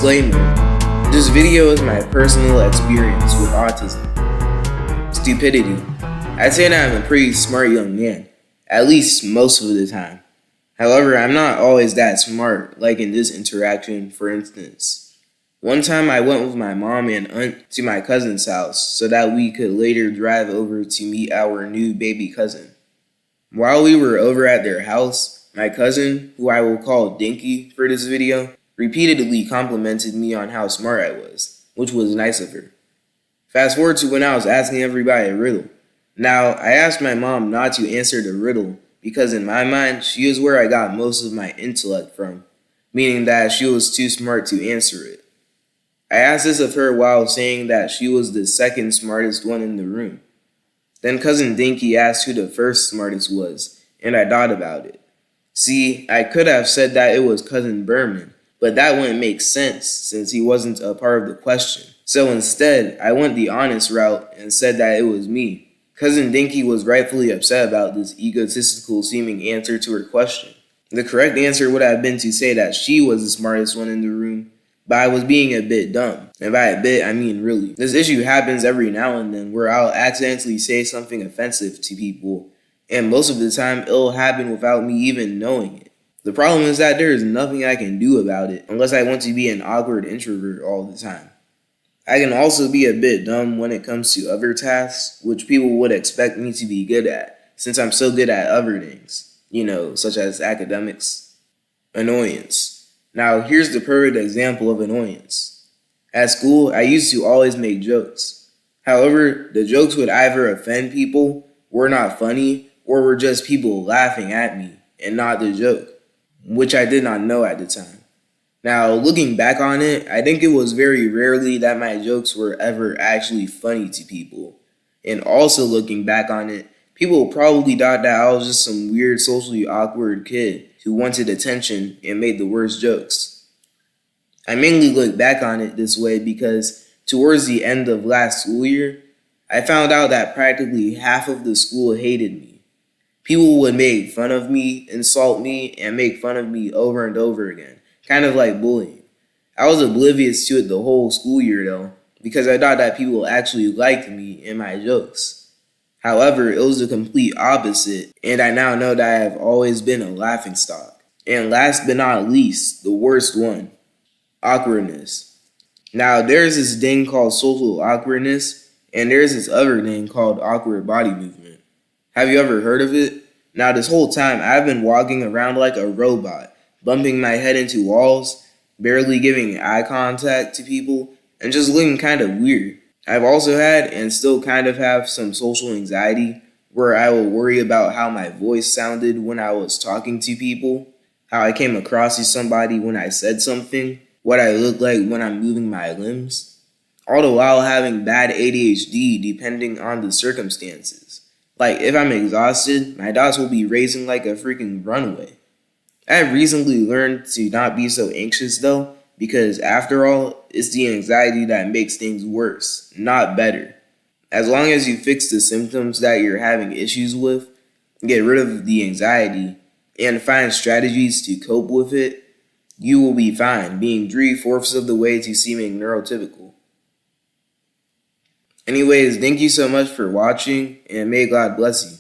Disclaimer: this video is my personal experience with autism. Stupidity. I'd say that I'm a pretty smart young man, at least most of the time. However, I'm not always that smart, like in this interaction, for instance. One time I went with my mom and aunt to my cousin's house so that we could later drive over to meet our new baby cousin. While we were over at their house, my cousin, who I will call Dinky for this video, repeatedly complimented me on how smart I was, which was nice of her. Fast forward to when I was asking everybody a riddle. Now, I asked my mom not to answer the riddle because in my mind, she is where I got most of my intellect from, meaning that she was too smart to answer it. I asked this of her while saying that she was the second smartest one in the room. Then cousin Dinky asked who the first smartest was, and I thought about it. See, I could have said that it was cousin Berman, but that wouldn't make sense since he wasn't a part of the question. So instead, I went the honest route and said that it was me. Cousin Dinky was rightfully upset about this egotistical seeming answer to her question. The correct answer would have been to say that she was the smartest one in the room, but I was being a bit dumb. And by a bit, I mean really. This issue happens every now and then where I'll accidentally say something offensive to people, and most of the time it'll happen without me even knowing it. The problem is that there is nothing I can do about it unless I want to be an awkward introvert all the time. I can also be a bit dumb when it comes to other tasks, which people would expect me to be good at, since I'm so good at other things, such as academics. Annoyance. Now, here's the perfect example of annoyance. At school, I used to always make jokes. However, the jokes would either offend people, were not funny, or were just people laughing at me, and not the joke, which I did not know at the time. Now, looking back on it, I think it was very rarely that my jokes were ever actually funny to people. And also looking back on it, people probably thought that I was just some weird socially awkward kid who wanted attention and made the worst jokes. I mainly look back on it this way because towards the end of last school year, I found out that practically half of the school hated me. People would make fun of me, insult me, and make fun of me over and over again, kind of like bullying. I was oblivious to it the whole school year though, because I thought that people actually liked me and my jokes. However, it was the complete opposite, and I now know that I have always been a laughingstock. And last but not least, the worst one, awkwardness. Now, there's this thing called social awkwardness, and there's this other thing called awkward body movement. Have you ever heard of it? Now, this whole time, I've been walking around like a robot, bumping my head into walls, barely giving eye contact to people, and just looking kind of weird. I've also had, and still kind of have, some social anxiety, where I will worry about how my voice sounded when I was talking to people, how I came across to somebody when I said something, what I look like when I'm moving my limbs, all the while having bad ADHD depending on the circumstances. Like, if I'm exhausted, my thoughts will be racing like a freaking runway. I've recently learned to not be so anxious though, because after all, it's the anxiety that makes things worse, not better. As long as you fix the symptoms that you're having issues with, get rid of the anxiety, and find strategies to cope with it, you will be fine, being 3/4 of the way to seeming neurotypical. Anyways, thank you so much for watching, and may God bless you.